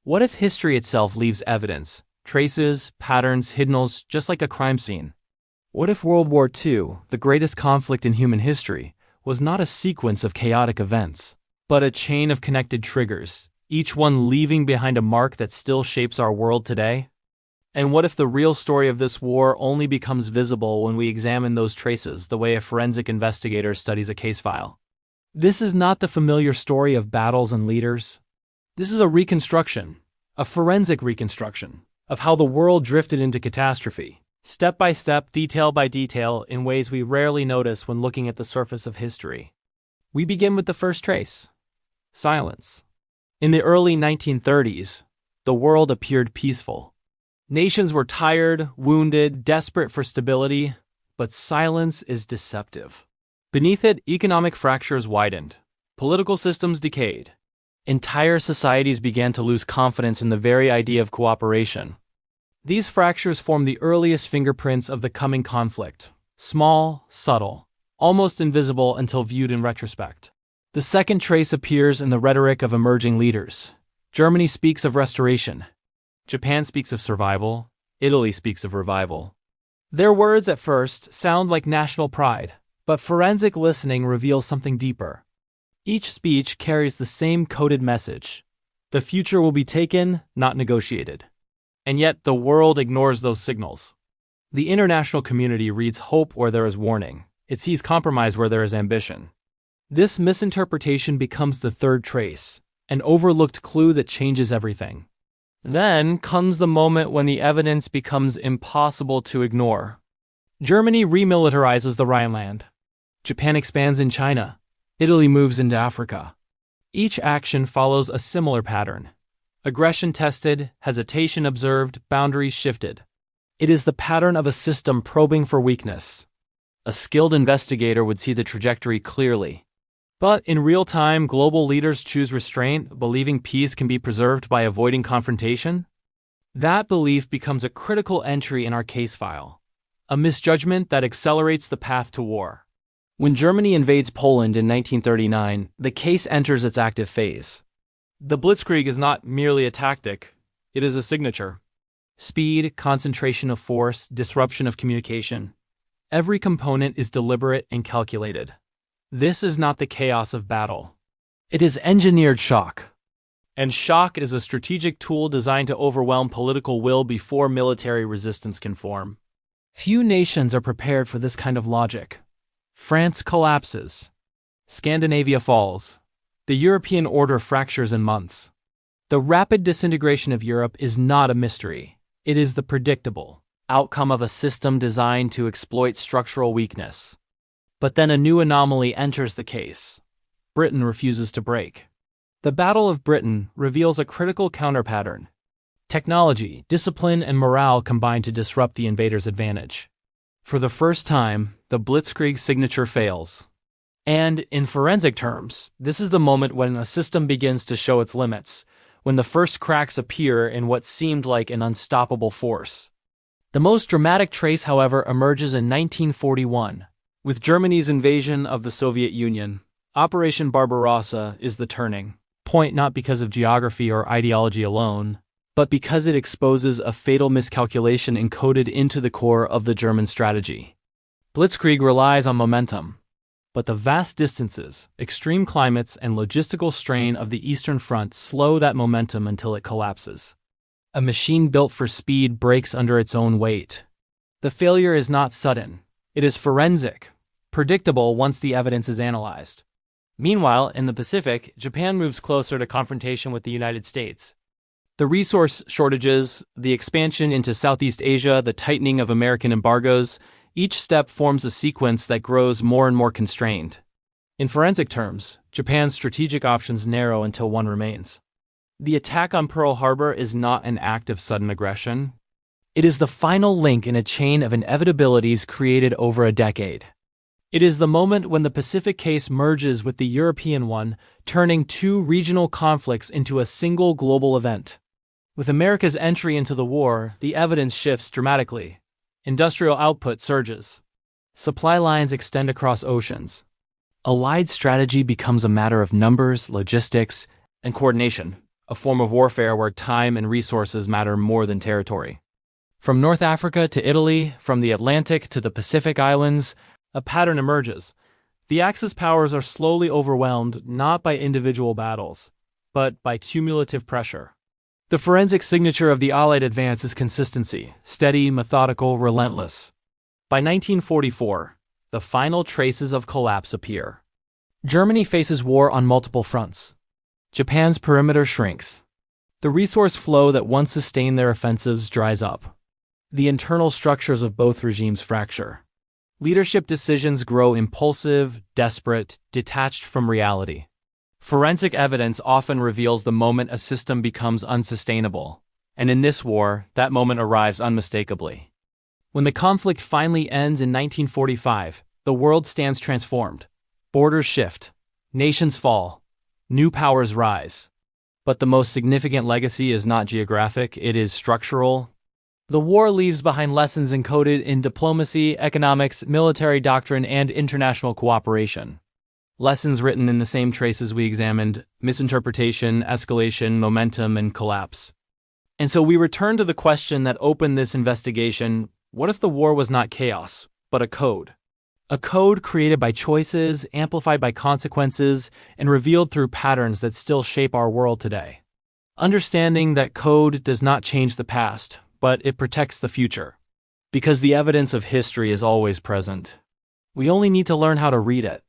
What if history itself leaves evidence, traces, patterns, hidden just like a crime scene? What if World War II, the greatest conflict in human history, was not a sequence of chaotic events, but a chain of connected triggers, each one leaving behind a mark that still shapes our world today? And what if the real story of this war only becomes visible when we examine those traces the way a forensic investigator studies a case file? This is not the familiar story of battles and leaders. This is a reconstruction, a forensic reconstruction, of how the world drifted into catastrophe, step by step, detail by detail, in ways we rarely notice when looking at the surface of history. We begin with the first trace: silence. In the early 1930s, the world appeared peaceful. Nations were tired, wounded, desperate for stability, but silence is deceptive. Beneath it, economic fractures widened, political systems decayed. Entire societies began to lose confidence in the very idea of cooperation. These fractures form the earliest fingerprints of the coming conflict, small, subtle, almost invisible until viewed in retrospect. The second trace appears in the rhetoric of emerging leaders. Germany speaks of restoration. Japan speaks of survival. Italy speaks of revival. Their words at first sound like national pride, but forensic listening reveals something deeper. Each speech carries the same coded message: the future will be taken, not negotiated. And yet the world ignores those signals. The international community reads hope where there is warning. It sees compromise where there is ambition. This misinterpretation becomes the third trace, an overlooked clue that changes everything. Then comes the moment when the evidence becomes impossible to ignore. Germany remilitarizes the Rhineland. Japan expands in China. Italy moves into Africa. Each action follows a similar pattern. Aggression tested, hesitation observed, boundaries shifted. It is the pattern of a system probing for weakness. A skilled investigator would see the trajectory clearly. But in real time, global leaders choose restraint, believing peace can be preserved by avoiding confrontation. That belief becomes a critical entry in our case file, a misjudgment that accelerates the path to war. When Germany invades Poland in 1939, the case enters its active phase. The Blitzkrieg is not merely a tactic, it is a signature. Speed, concentration of force, disruption of communication. Every component is deliberate and calculated. This is not the chaos of battle. It is engineered shock. And shock is a strategic tool designed to overwhelm political will before military resistance can form. Few nations are prepared for this kind of logic. France collapses. Scandinavia falls. The European order fractures in months. The rapid disintegration of Europe is not a mystery. It is the predictable outcome of a system designed to exploit structural weakness. But then a new anomaly enters the case. Britain refuses to break. The Battle of Britain reveals a critical counterpattern. Technology, discipline, and morale combine to disrupt the invaders' advantage. For the first time, the Blitzkrieg signature fails. And, in forensic terms, this is the moment when a system begins to show its limits, when the first cracks appear in what seemed like an unstoppable force. The most dramatic trace, however, emerges in 1941. With Germany's invasion of the Soviet Union, Operation Barbarossa is the turning point, not because of geography or ideology alone, but because it exposes a fatal miscalculation encoded into the core of the German strategy. Blitzkrieg relies on momentum, but the vast distances, extreme climates, and logistical strain of the Eastern Front slow that momentum until it collapses. A machine built for speed breaks under its own weight. The failure is not sudden. It is forensic, predictable once the evidence is analyzed. Meanwhile, in the Pacific, Japan moves closer to confrontation with the United States. The resource shortages, the expansion into Southeast Asia, the tightening of American embargoes, each step forms a sequence that grows more and more constrained. In forensic terms, Japan's strategic options narrow until one remains. The attack on Pearl Harbor is not an act of sudden aggression. It is the final link in a chain of inevitabilities created over a decade. It is the moment when the Pacific case merges with the European one, turning two regional conflicts into a single global event. With America's entry into the war, the evidence shifts dramatically. Industrial output surges. Supply lines extend across oceans. Allied strategy becomes a matter of numbers, logistics, and coordination, a form of warfare where time and resources matter more than territory. From North Africa to Italy, from the Atlantic to the Pacific Islands, a pattern emerges. The Axis powers are slowly overwhelmed not by individual battles, but by cumulative pressure. The forensic signature of the Allied advance is consistency, steady, methodical, relentless. By 1944, the final traces of collapse appear. Germany faces war on multiple fronts. Japan's perimeter shrinks. The resource flow that once sustained their offensives dries up. The internal structures of both regimes fracture. Leadership decisions grow impulsive, desperate, detached from reality. Forensic evidence often reveals the moment a system becomes unsustainable, and in this war, that moment arrives unmistakably. When the conflict finally ends in 1945, the world stands transformed. Borders shift, nations fall, new powers rise. But the most significant legacy is not geographic, it is structural. The war leaves behind lessons encoded in diplomacy, economics, military doctrine, and international cooperation. Lessons written in the same traces we examined: misinterpretation, escalation, momentum, and collapse. And so we return to the question that opened this investigation: what if the war was not chaos, but a code? A code created by choices, amplified by consequences, and revealed through patterns that still shape our world today. Understanding that code does not change the past, but it protects the future. Because the evidence of history is always present. We only need to learn how to read it.